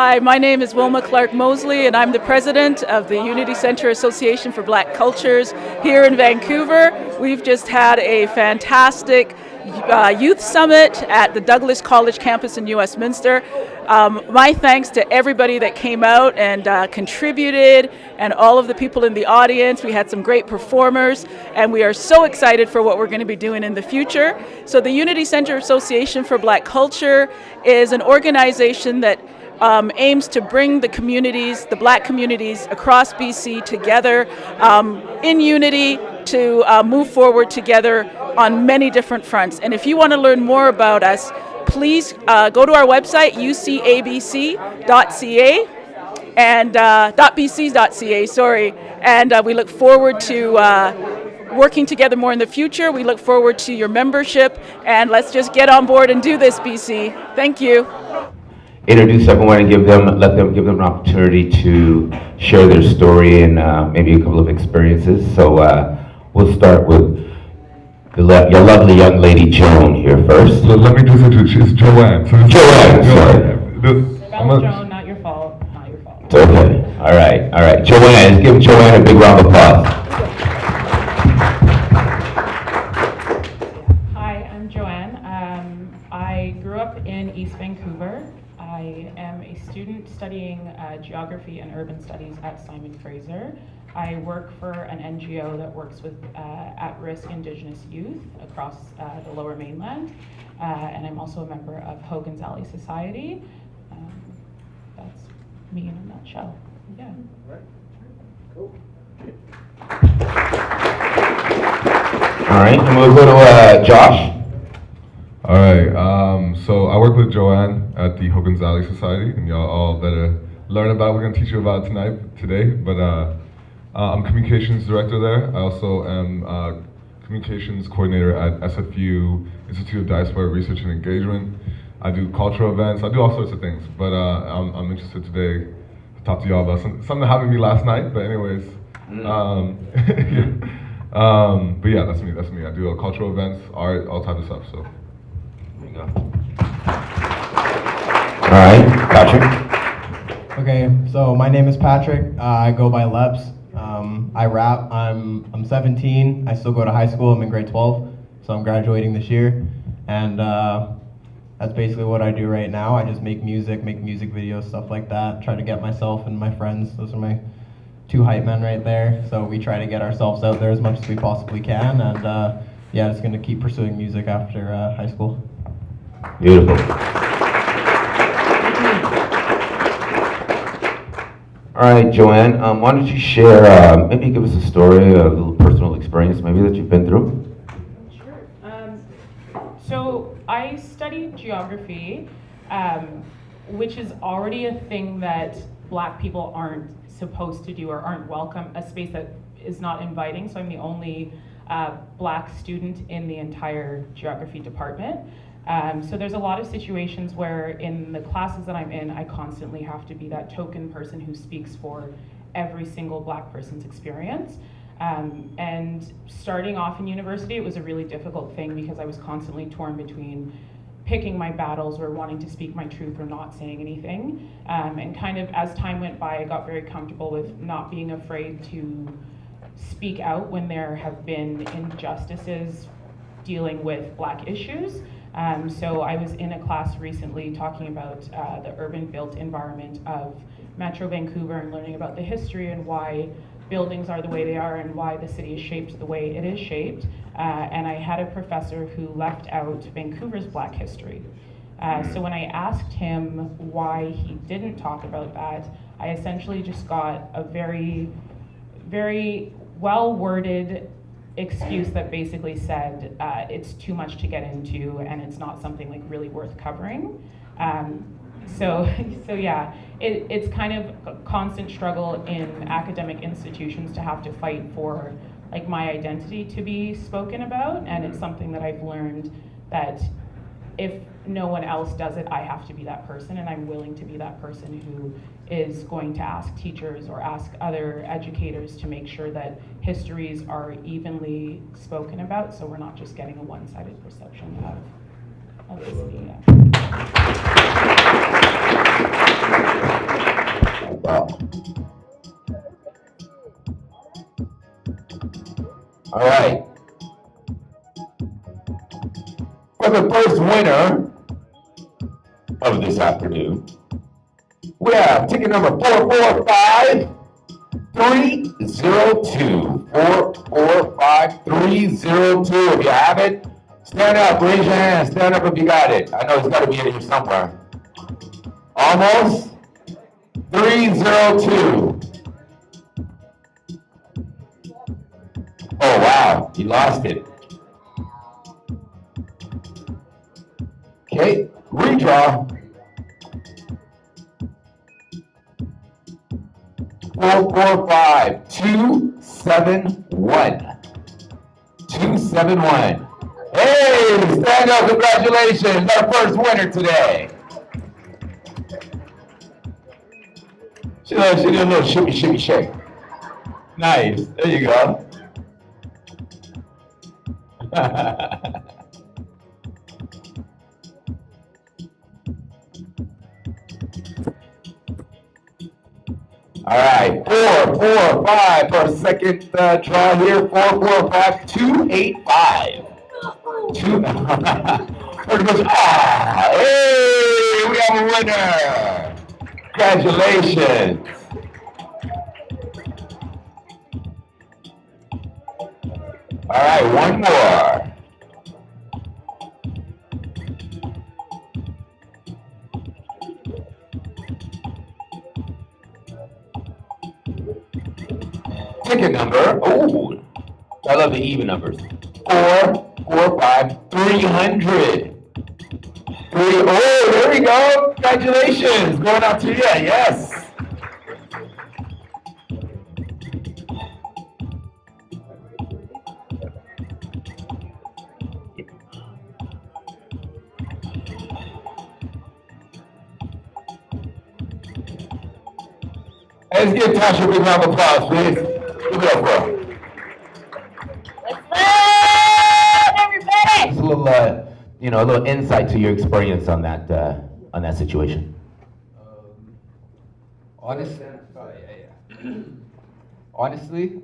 Hi, my name is Wilma Clark Mosley, and I'm the president of the Unity Centre Association for Black Cultures here in Vancouver. We've just had a fantastic youth summit at the Douglas College campus in Westminster. My thanks to everybody that came out and contributed, and all of the people in the audience. We had some great performers, and we are so excited for what we're going to be doing in the future. So the Unity Centre Association for Black Culture is an organization that aims to bring the communities, the black communities across BC together in unity to move forward together on many different fronts. And if you want to learn more about us, please go to our website, UCABC.ca and .bc.ca, sorry. And we look forward to working together more in the future. We look forward to your membership, and let's just get on board and do this, BC. Thank you. Introduce everyone and give them an opportunity to share their story and maybe a couple of experiences. So we'll start with your lovely young lady Joan here first. So let me just introduce you. It's Joanne. So Joanne, sorry. Joan, not your fault. Not your fault. It's okay. All right. Joanne, let's give Joanne a big round of applause. Hi, I'm Joanne. I grew up in East Vancouver. I am a student studying geography and urban studies at Simon Fraser. I work for an NGO that works with at-risk Indigenous youth across the Lower Mainland, and I'm also a member of Hogan's Alley Society. That's me in a nutshell. Yeah. Right. Cool. All right, and we'll go to Josh. All right, so I work with Joanne at the Hogan's Alley Society, and y'all all better learn about what we're gonna teach you about today. But I'm communications director there. I also am communications coordinator at SFU, Institute of Diaspora Research and Engagement. I do cultural events. I do all sorts of things, but I'm interested today to talk to y'all about something that happened to me last night. But anyways, but yeah, that's me. I do cultural events, art, all types of stuff. So. All right, Patrick. Okay, so my name is Patrick. I go by Leps. I rap. I'm 17. I still go to high school. I'm in grade 12, so I'm graduating this year. And that's basically what I do right now. I just make music videos, stuff like that. Try to get myself and my friends. Those are my two hype men right there. So we try to get ourselves out there as much as we possibly can. And yeah, just gonna keep pursuing music after high school. Beautiful. All right, Joanne, why don't you share, maybe give us a story, a little personal experience maybe that you've been through? Sure. So I studied geography, which is already a thing that Black people aren't supposed to do or aren't welcome, a space that is not inviting. So I'm the only Black student in the entire geography department. So there's a lot of situations where in the classes that I'm in, I constantly have to be that token person who speaks for every single Black person's experience. And starting off in university, it was a really difficult thing because I was constantly torn between picking my battles or wanting to speak my truth or not saying anything. And kind of as time went by, I got very comfortable with not being afraid to speak out when there have been injustices dealing with Black issues. So I was in a class recently talking about the urban built environment of Metro Vancouver and learning about the history and why buildings are the way they are and why the city is shaped the way it is shaped. And I had a professor who left out Vancouver's Black history. So when I asked him why he didn't talk about that, I essentially just got a very, very well-worded excuse that basically said it's too much to get into and it's not something like really worth covering. So yeah, it's kind of a constant struggle in academic institutions to have to fight for like my identity to be spoken about, and it's something that I've learned that if no one else does it, I have to be that person, and I'm willing to be that person who is going to ask teachers or ask other educators to make sure that histories are evenly spoken about, so we're not just getting a one-sided perception of the city. Yeah. ball. All right. For the first winner of this afternoon, we have ticket number 445302. 445302. If you have it, stand up, raise your hand, stand up if you got it. I know it's got to be in here somewhere. Almost. 302. Oh, wow, you lost it. Okay, redraw. 445271. 271. Hey, stand up, congratulations, our first winner today. She did a little shimmy, shimmy, shake. Nice, there you go. All right, 445 for a second draw here. 445285. Hey, we have a winner. Congratulations. All right, one more. Ticket number, oh, I love the even numbers. 445 300. Oh, there we go. Congratulations. Going out to you, yes. Let's give Tasha a big round of applause, please. Give it up for her. What's up, everybody? Just a little, a little insight to your experience on that situation. Honestly,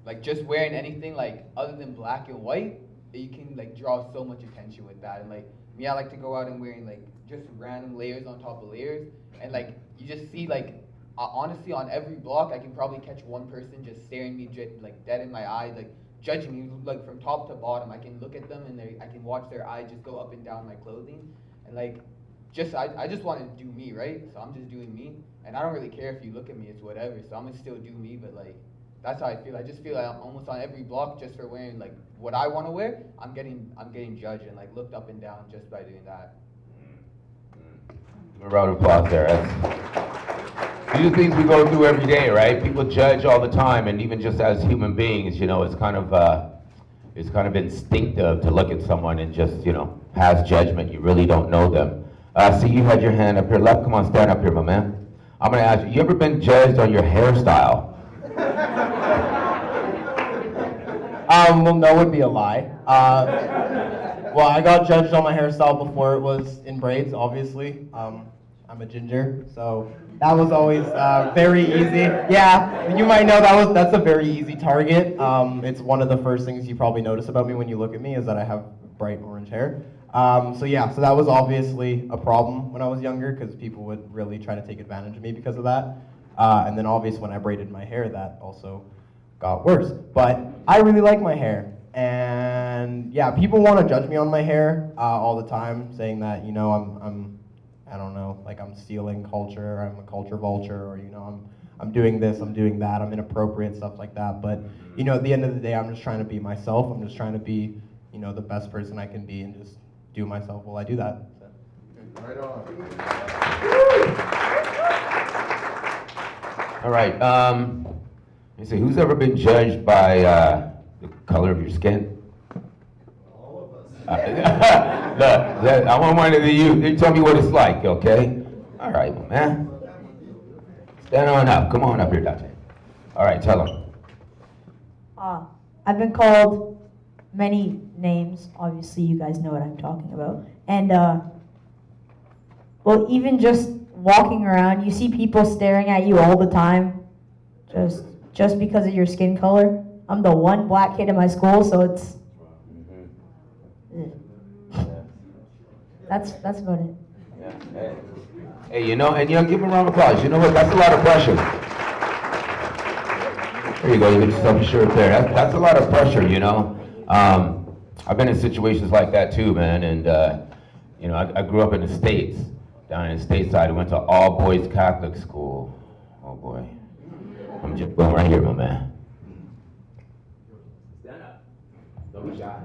like just wearing anything like other than black and white, you can like draw so much attention with that. And like me, I like to go out and wearing like just random layers on top of layers, and like you just see like honestly on every block I can probably catch one person just staring me like dead in my eye, like judging me like from top to bottom. I can look at them and I can watch their eye just go up and down my clothing, and like I just want to do me, right? So I'm just doing me, and I don't really care if you look at me, it's whatever. So I'm gonna still do me, but like that's how I feel. I just feel like I'm almost on every block just for wearing like what I want to wear. I'm getting judged and like looked up and down just by doing that. A round of applause there. These are things we go through every day, right? People judge all the time, and even just as human beings, it's kind of instinctive to look at someone and just, pass judgment. You really don't know them. See, you had your hand up here left. Come on, stand up here, my man. I'm gonna ask you ever been judged on your hairstyle? Well, no would be a lie. Well, I got judged on my hairstyle before it was in braids, obviously. I'm a ginger, so that was always very easy. Yeah, you might know that's a very easy target. It's one of the first things you probably notice about me when you look at me is that I have bright orange hair. So that was obviously a problem when I was younger because people would really try to take advantage of me because of that. And then obviously when I braided my hair, that also got worse. But I really like my hair. And yeah, people want to judge me on my hair all the time, saying that, I don't know, like I'm stealing culture, I'm a culture vulture, or I'm doing this, I'm doing that, I'm inappropriate, stuff like that. But at the end of the day, I'm just trying to be myself. I'm just trying to be, the best person I can be and just do myself while I do that. So. Right on. All right. Let me see. Who's ever been judged by the color of your skin? I want one of you tell me what it's like, okay? All right, man. Stand on up. Come on up here, Dante. All right, tell them. I've been called many names. Obviously, you guys know what I'm talking about. And, well, even just walking around, you see people staring at you all the time, just because of your skin color. I'm the one black kid in my school, so it's. That's about it. Yeah. Hey, give him a round of applause. You know what? That's a lot of pressure. There you go. You get yourself a shirt there. That's a lot of pressure. I've been in situations like that too, man. And I grew up in the States, down in the Stateside. I went to all boys Catholic school. Oh boy, I'm just going right here, my man. Stand up. Don't be shy.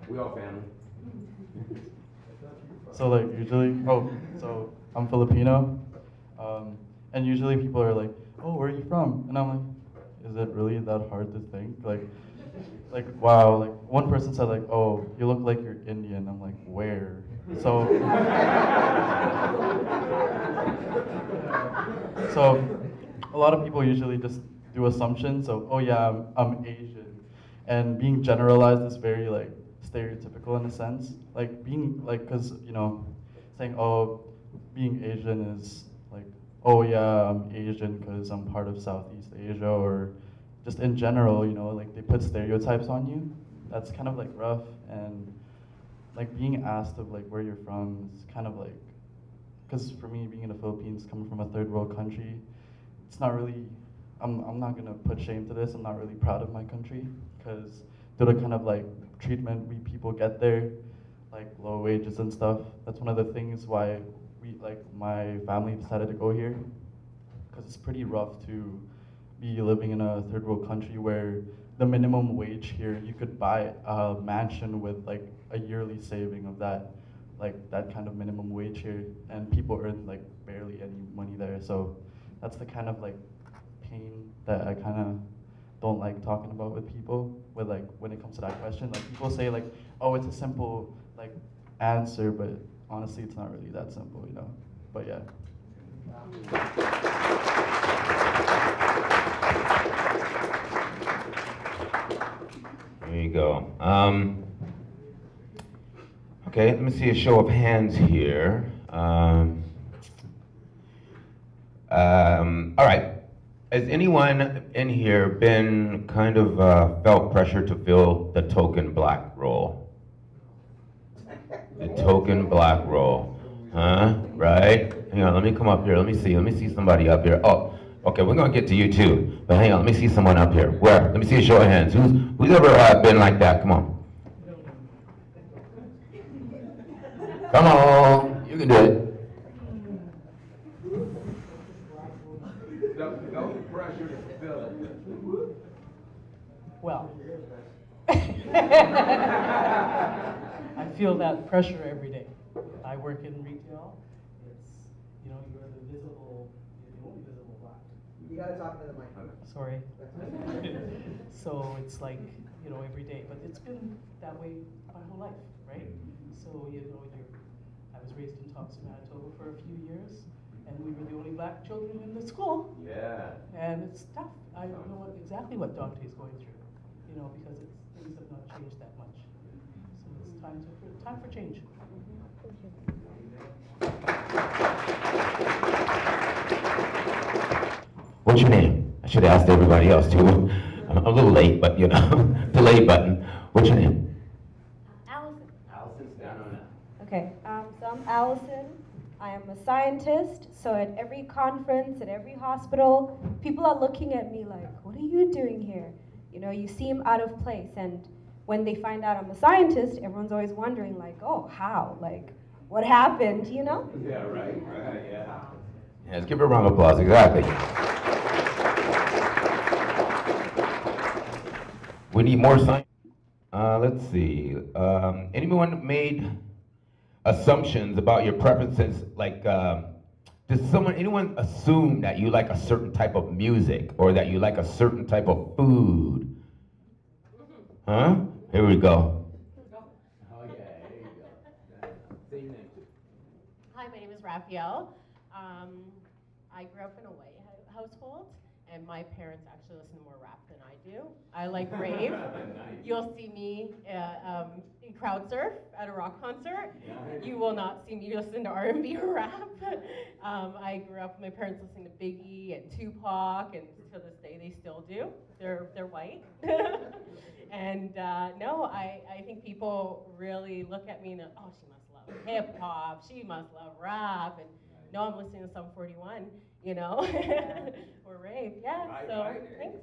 We all family. So so I'm Filipino, and usually people are like, oh, where are you from? And I'm like, is it really that hard to think? Wow, one person said oh, you look like you're Indian. I'm like, where? So, so a lot of people usually just do assumptions. So, oh yeah, I'm Asian, and being generalized is very stereotypical in a sense. Because saying oh, being Asian is oh yeah, I'm Asian because I'm part of Southeast Asia, or just in general, they put stereotypes on you. That's kind of rough, and being asked of where you're from is kind of because for me, being in the Philippines, coming from a third world country, it's not really. I'm not gonna put shame to this. I'm not really proud of my country because due to kind of treatment we people get there, low wages and stuff. That's one of the things why my family decided to go here, because it's pretty rough to be living in a third world country where the minimum wage here, you could buy a mansion with a yearly saving of that kind of minimum wage here, and people earn barely any money there. So that's the kind of pain that I kind of don't like talking about with people with when it comes to that question. People say oh, it's a simple answer, but honestly it's not really that simple, but yeah. There you go. Okay, let me see a show of hands here. All right. Has anyone in here been kind of felt pressure to fill the token black role? The token black role, huh? Right? Hang on, let me come up here. Let me see somebody up here. Oh, okay, we're gonna get to you too. But hang on, let me see someone up here. Where? Let me see a show of hands. Who's ever been like that? Come on. Come on, you can do it. No pressure to fill it. Well, I feel that pressure every day. I work in retail. It's, you're the only visible black. You gotta talk to the mic. Sorry. So it's every day, but it's been that way my whole life, right? So, I was raised in Thompson, Manitoba for a few years, and we were the only black children in the school. Yeah. And it's tough. I don't know exactly what Dante's going through, because things have not changed that much. So it's time for change. What's your name? I should have asked everybody else too. I'm a little late, but delay button. What's your name? Allison. Allison, stand on that. Okay, so I'm Allison. I am a scientist, so at every conference, at every hospital, people are looking at me like, what are you doing here? You seem out of place, and when they find out I'm a scientist, everyone's always wondering oh, how? What happened, Yeah, right, yeah. Yeah, let's give her a round of applause, exactly. We need more science. Let's see. Anyone made assumptions about your preferences? Does anyone assume that you like a certain type of music or that you like a certain type of food? Huh? Here we go. Oh yeah, here you go. Same name. Hi, my name is Raphael. I grew up in a white household, and my parents actually listen to more rap than I do. I like rave. You'll see me crowd surf at a rock concert. You will not see me listen to R&B or rap. I grew up with my parents listening to Biggie and Tupac, and to this day they still do. They're white. And no, I think people really look at me and they're, oh, she must love hip hop, she must love rap, and no, I'm listening to Sum 41, you know, or rave, yeah. So thanks.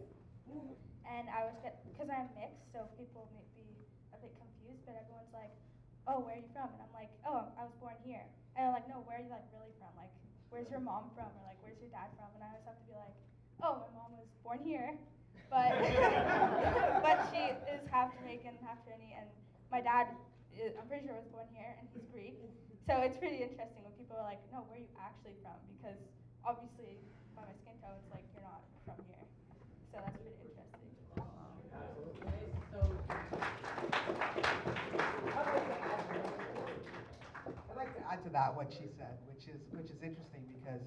And I was because I'm mixed, so people may be a bit confused, but everyone's like, oh, where are you from? And I'm like, oh, I was born here. And they're like, no, where are you like really from? Like, where's your mom from? Or like, where's your dad from? And I always have to be like, oh, my mom was born here, but but she is half Jamaican, half Trini, and my dad, I'm pretty sure was born here, and he's Greek. So it's pretty interesting when people are like, no, where are you actually from? Because obviously, by my skin tone, it's like you're not from here. So that's pretty interesting. I'd like to add to that what she said, which is interesting because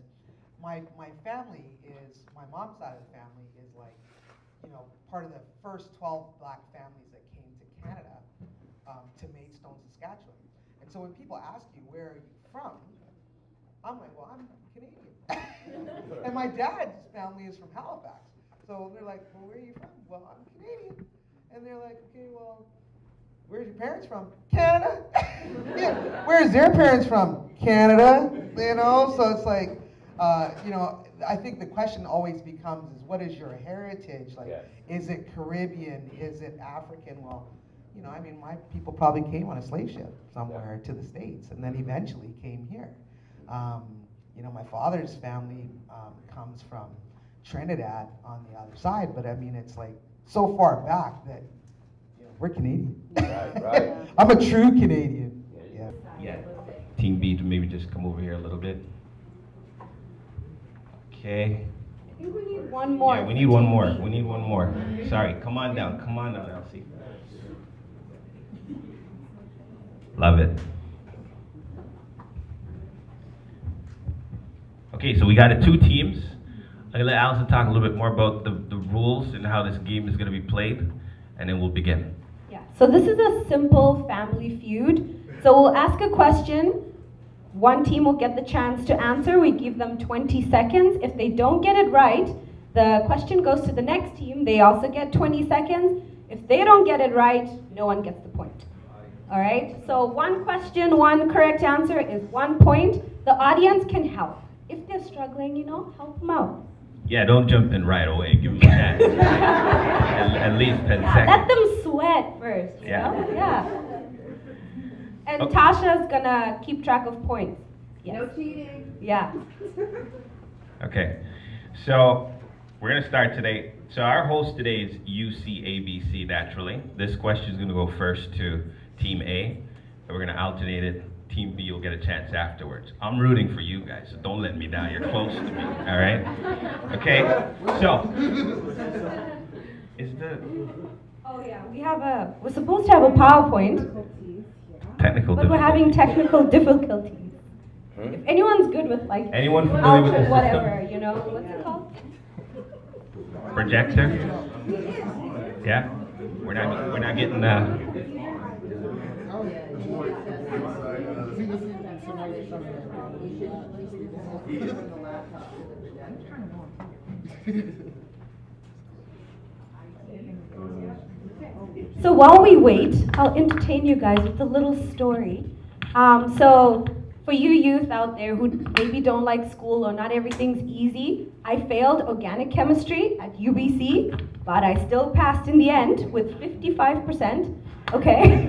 my family is, my mom's side of the family is like, you know, part of the first 12 black families that came to Canada, to Maidstone, Saskatchewan. And so when people ask you, where are you from? I'm like, well, I'm Canadian. And my dad's family is from Halifax. So they're like, well, where are you from? Well, I'm Canadian. And they're like, okay, well, where's your parents from? Canada. Yeah. Where's their parents from? Canada. You know, so it's like, you know, I think the question always becomes is, what is your heritage? Like, yes. Is it Caribbean? Is it African? Well, you know, I mean, my people probably came on a slave ship somewhere to the States and then eventually came here. You know, my father's family comes from Trinidad on the other side, but I mean, it's like so far back that, you know, we're Canadian. Right. I'm a true Canadian. Yeah. Team B to maybe just come over here a little bit. Okay. I think we need one more. Yeah, we need one more. We need one more. Sorry, come on down, Elsie. Love it. Okay, so we got two teams. I'm gonna let Allison talk a little bit more about the rules and how this game is gonna be played, and then we'll begin. Yeah, so this is a simple family feud. So we'll ask a question. One team will get the chance to answer. We give them 20 seconds. If they don't get it right, the question goes to the next team. They also get 20 seconds. If they don't get it right, no one gets the point. All right, so one question, one correct answer is 1 point. The audience can help. If they're struggling, you know, help them out. Yeah, don't jump in right away. Give them a chance. at least 10 seconds. Let them sweat first, you know? Yeah. And okay. Tasha's gonna keep track of points. Yes. No cheating. Yeah. Okay, so we're gonna start today. So our host today is UCABC, naturally. This question is gonna go first to Team A, and we're gonna alternate it. Team B will get a chance afterwards. I'm rooting for you guys, so don't let me down. You're close to me, all right? Okay, so, is the... Oh yeah, we're supposed to have a PowerPoint. Technical but we're having technical difficulties. If anyone's good with like anyone familiar with this whatever, system? you know, what's it called? Projector? Yeah? We're not getting So while we wait, I'll entertain you guys with a little story. So for you youth out there who maybe don't like school or not everything's easy, I failed organic chemistry at UBC, but I still passed in the end with 55%. Okay?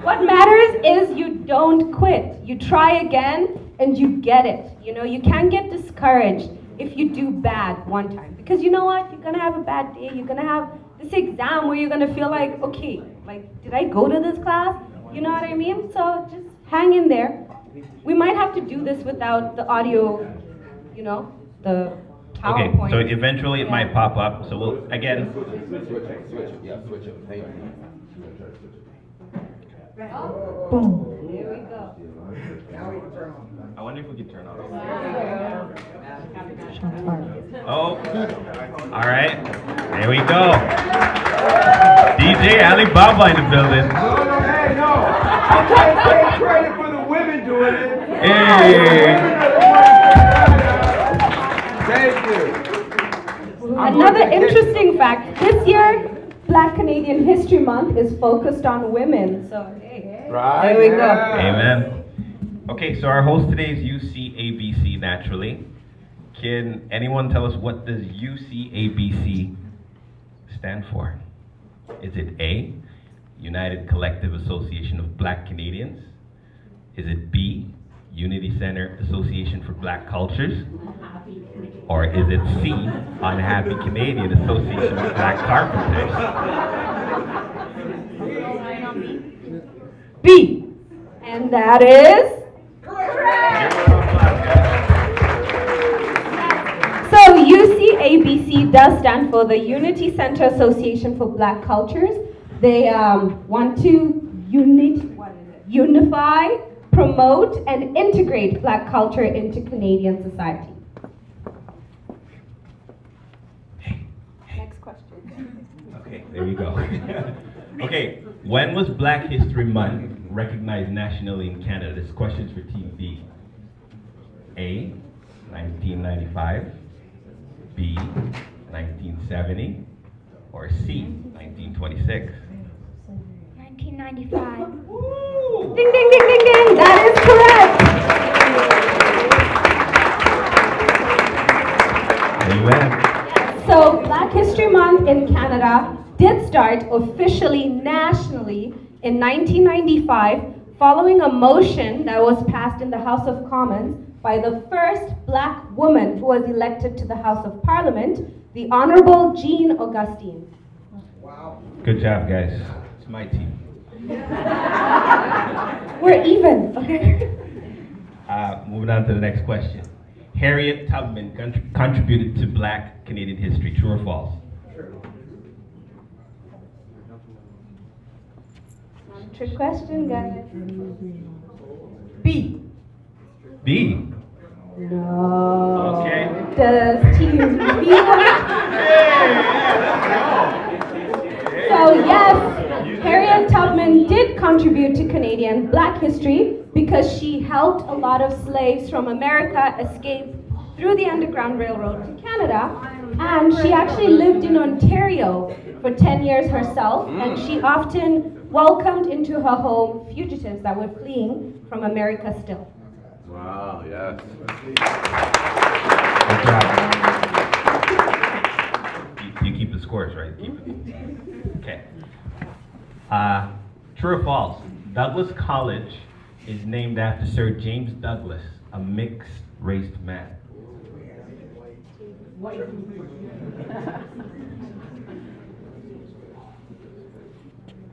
What matters is you don't quit. You try again and you get it. You know, you can't get discouraged if you do bad one time. Because you know what? You're gonna have a bad day. You're gonna have this exam where you're gonna feel like, okay, like, did I go to this class? You know what I mean? So just hang in there. We might have to do this without the audio, you know, the PowerPoint. Okay, so eventually it might pop up. So we'll, again. Switch it. Yeah, switch it. Boom. Here we go. I wonder if we could turn off. Shots fired. Oh, all right. There we go. DJ Alibaba in the building. Hey, no. I can't take credit for the women doing it. Hey. Thank you. Another interesting fact, this year, Black Canadian History Month is focused on women. So, hey, Right. there we go. Amen. Okay, so our host today is UCABC, naturally. Can anyone tell us what does UCABC stand for? Is it A, United Collective Association of Black Canadians? Is it B, Unity Center Association for Black Cultures? Or is it C, Unhappy Canadian Association of Black Carpenters? B. And that is correct. So UCABC does stand for the Unity Center Association for Black Cultures. They want to unify, promote, and integrate Black culture into Canadian society. Next question. Okay, there you go. Okay, when was Black History Month recognized nationally in Canada? This question's for Team B. A, 1995, B, 1970, or C, 1926? 1995. Woo! Ding, ding, ding, ding, ding. That is correct. Amen. So Black History Month in Canada did start officially nationally in 1995 following a motion that was passed in the House of Commons by the first Black woman who was elected to the House of Parliament, the Honorable Jean Augustine. Wow. Good job, guys. It's my team. We're even, okay? Moving on to the next question. Harriet Tubman contributed to Black Canadian history, true or false? Trick question, guys. B. B. No. Okay. Does Team B want? So yes, Harriet Tubman did contribute to Canadian Black history because she helped a lot of slaves from America escape through the Underground Railroad to Canada, and she actually lived in Ontario for 10 years herself, and she often welcomed into her home fugitives that were fleeing from America still. Wow, yes. Good job. You keep the scores, right? Keep it. Okay. True or false? Douglas College is named after Sir James Douglas, a mixed-race man.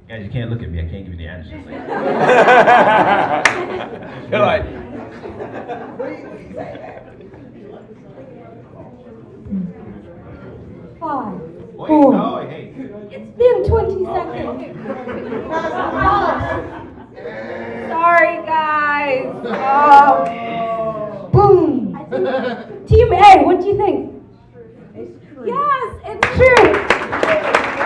Guys, you can't look at me. I can't give you the answers. You're like, Five. Wait, Four. no, hey. It's been 20 seconds. Sorry, guys. Boom. Team A, what do you think? Yes, it's true.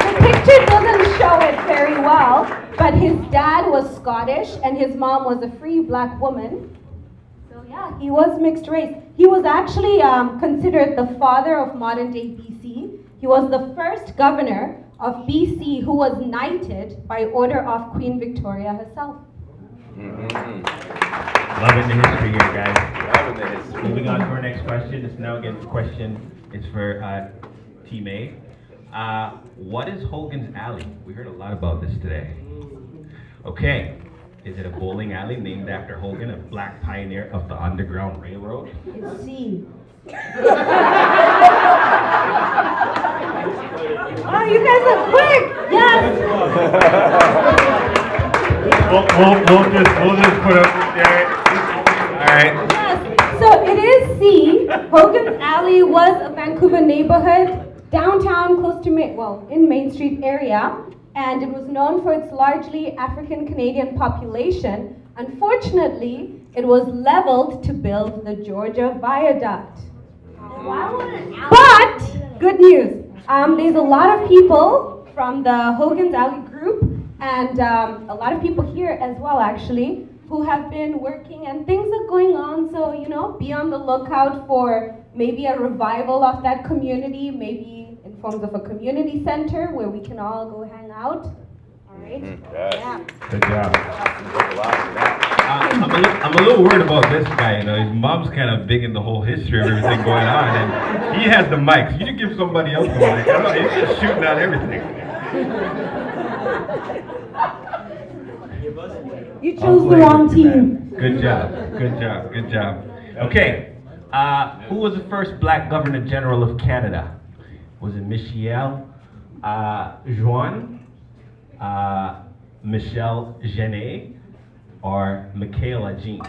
The picture doesn't show it very well, but his dad was Scottish and his mom was a free Black woman. So yeah, he was mixed race. He was actually considered the father of modern day BC. He was the first governor of BC who was knighted by order of Queen Victoria herself. Loving the history here, guys. loving the history. Moving on to our next question. This now again question is for Team A. What is Hogan's Alley? We heard a lot about this today. Okay. Is it a bowling alley named after Hogan, a Black pioneer of the Underground Railroad? It's C. Oh, you guys are quick! Yes! We'll just put up there. All right. Yes. So it is C. Hogan's Alley was a Vancouver neighborhood, downtown, close to in Main Street area. and it was known for its largely African Canadian population. Unfortunately, it was leveled to build the Georgia Viaduct. But, good news, there's a lot of people from the Hogan's Alley group, and a lot of people here as well, actually, who have been working, and things are going on, so, you know, be on the lookout for maybe a revival of that community, maybe in forms of a community center where we can all go hang out. All right? Yeah. Good job. I'm a little worried about this guy, you know, his mom's kind of big in the whole history of everything going on, and he has the mic. So you should give somebody else the mic. I don't know, he's just shooting out everything. You chose the wrong team. Good job, good job, good job. Okay, who was the first black Governor General of Canada? Was it Michel Join, Michel Genet, or Michaela Jean?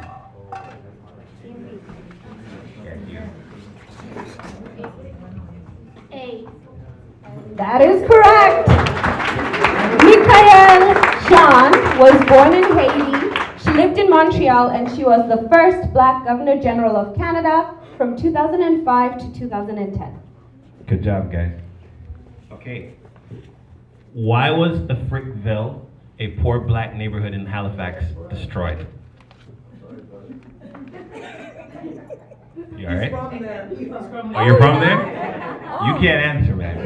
Yeah, you. A. That is correct. Michaela Jean was born in Haiti. She lived in Montreal, and she was the first black Governor General of Canada from 2005 to 2010. Good job, guys. Okay. Why was the Frickville, a poor black neighborhood in Halifax, destroyed? You all right? Oh, you're from there? You can't answer, man.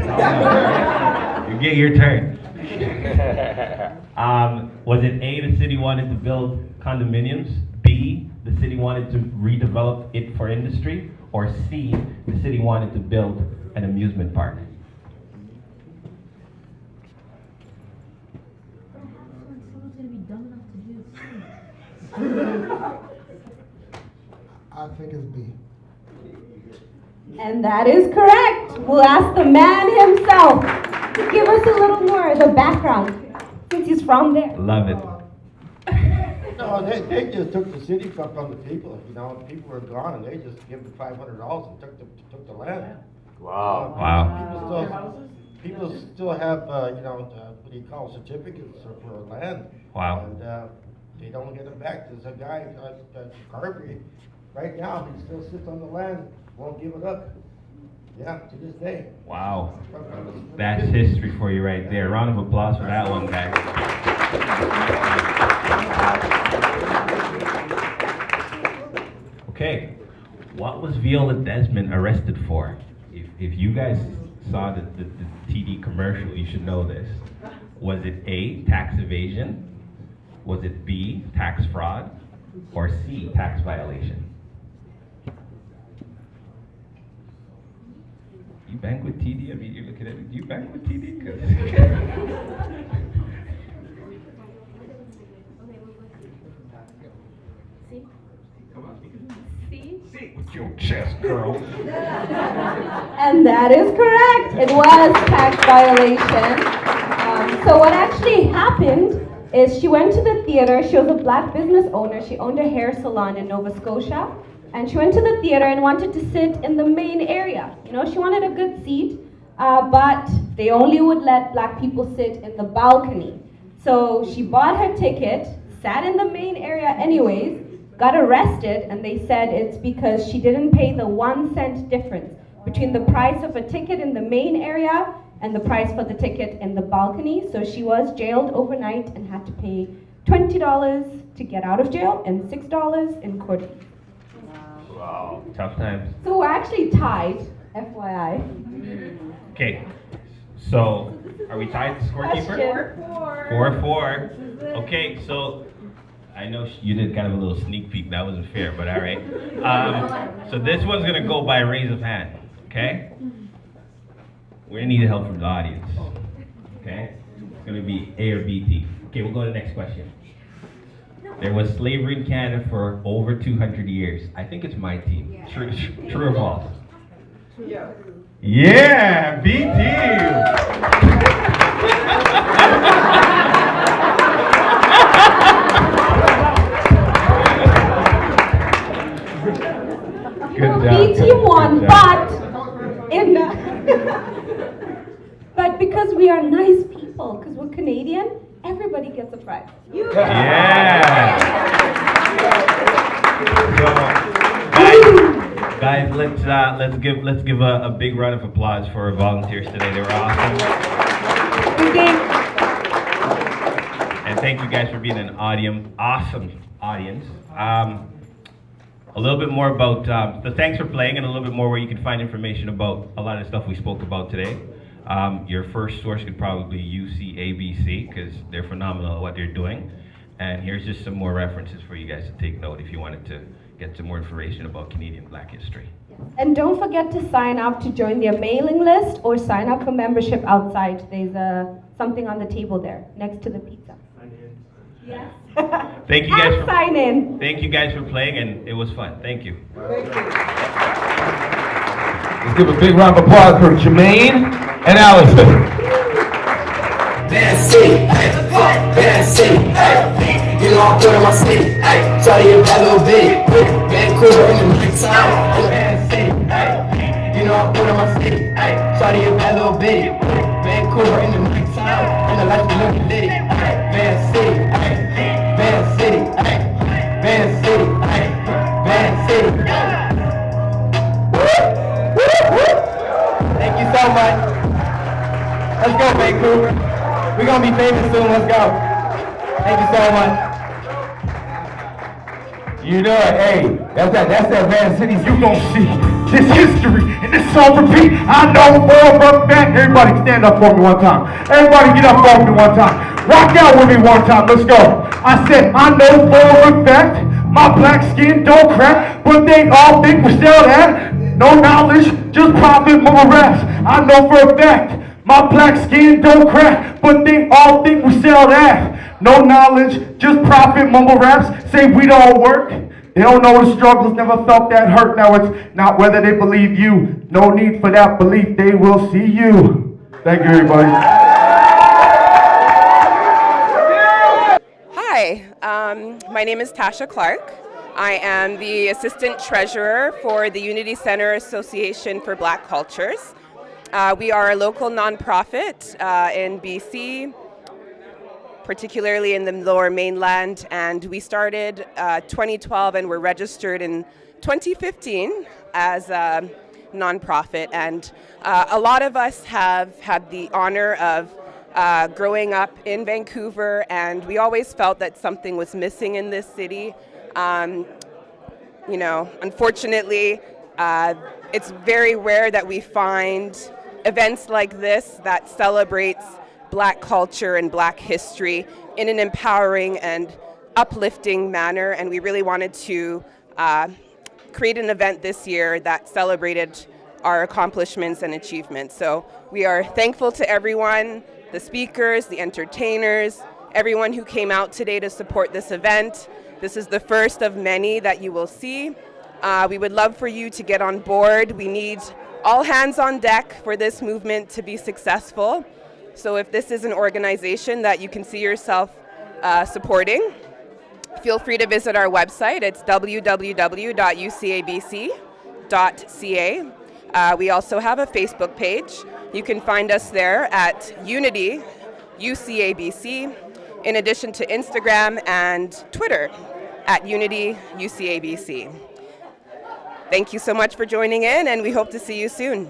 You get your turn. Was it A, the city wanted to build condominiums? B, the city wanted to redevelop it for industry? Or C, the city wanted to build an amusement park? I think it's B. And that is correct. We'll ask the man himself to give us a little more of the background, since he's from there. Love it. No, they just took the city from the people. You know, people were gone, and they just gave them $500 and took the land. Wow. Wow. People still have, you know, what do you call certificates for land. Wow. And they don't get them back. There's a guy, Carberry, right now, he still sits on the land, won't give it up. Yeah, to this day. Wow. That's history for you right there. Round of applause for that one, guys. Okay. What was Viola Desmond arrested for? If you guys saw the TD commercial, you should know this. Was it A, tax evasion? Was it B, tax fraud? Or C, tax violation? You bank with TD? I mean, you're looking at it. Do you bank with TD? C? With your chest, girl. And that is correct. It was tax violation. So what actually happened is she went to the theater. She was a black business owner. She owned a hair salon in Nova Scotia. And she went to the theater and wanted to sit in the main area. You know, she wanted a good seat, but they only would let black people sit in the balcony. So she bought her ticket, sat in the main area anyways, got arrested, and they said it's because she didn't pay the 1 cent difference between the price of a ticket in the main area and the price for the ticket in the balcony. So she was jailed overnight and had to pay $20 to get out of jail and $6 in court fees. Wow, tough times. So we're actually tied, FYI. Okay, so are we tied, scorekeeper? 4-4. Okay, so I know you did kind of a little sneak peek. That wasn't fair, but all right. So this one's gonna go by raise of hand. Okay. We're gonna need help from the audience. Okay. It's gonna be A or B team. Okay, we'll go to the next question. There was slavery in Canada for over 200 years. I think it's my team. Yeah. True or false? Yeah. Yeah, B team. Good job. B team won, but but because we are nice people, simple, because we're Canadian, everybody gets a prize. Guys, let's give a big round of applause for our volunteers today. They were awesome. And thank you guys for being an awesome audience. A little bit more about, so thanks for playing, and a little bit more where you can find information about a lot of stuff we spoke about today. Your first source could probably be UCABC, because they're phenomenal at what they're doing. And here's just some more references for you guys to take note if you wanted to get some more information about Canadian Black history. And don't forget to sign up to join their mailing list or sign up for membership outside. There's something on the table there next to the pizza. Yes. Thank you guys. Sign in. Thank you guys for playing, and it was fun. Thank you. Thank you. Let's give a big round of applause for Jermaine and Allison. You know I'm putting my sleep, ayy. Try to get that little bitty. Vancouver in the nighttime. You know I'm putting my sleep, ayy. Try to get that little bitty. Vancouver in the nighttime. And the lights be looking litty. Van City, Van City, Van City, Van City. Thank you so much. Let's go, Vancouver. We're gonna be famous soon. Let's go. Thank you so much. You know it, hey, that's that Van City. You gon' see this history and this song repeat. I know for a fact. Everybody stand up for me one time. Everybody get up for me one time. Rock out with me one time. Let's go. I said, I know for a fact my black skin don't crack, but they all think we sell that. No knowledge, just profit, more raps. I know for a fact my black skin don't crack, but they all think we sell that. No knowledge, just profit, mumble raps, say we don't work. They don't know the struggles, never felt that hurt. Now it's not whether they believe you. No need for that belief, they will see you. Thank you, everybody. Hi, my name is Tasha Clark. I am the Assistant Treasurer for the Unity Center Association for Black Cultures. We are a local nonprofit in BC, particularly in the Lower Mainland, and we started 2012 and were registered in 2015 as a nonprofit. And a lot of us have had the honor of growing up in Vancouver, and we always felt that something was missing in this city. Unfortunately, it's very rare that we find events like this that celebrates Black culture and Black history in an empowering and uplifting manner, and we really wanted to create an event this year that celebrated our accomplishments and achievements. So we are thankful to everyone, the speakers, the entertainers, everyone who came out today to support this event. This is the first of many that you will see. We would love for you to get on board. We need all hands on deck for this movement to be successful. So if this is an organization that you can see yourself supporting, feel free to visit our website. It's www.ucabc.ca. We also have a Facebook page. You can find us there at Unity UCABC, in addition to Instagram and Twitter at Unity UCABC. Thank you so much for joining in, and we hope to see you soon.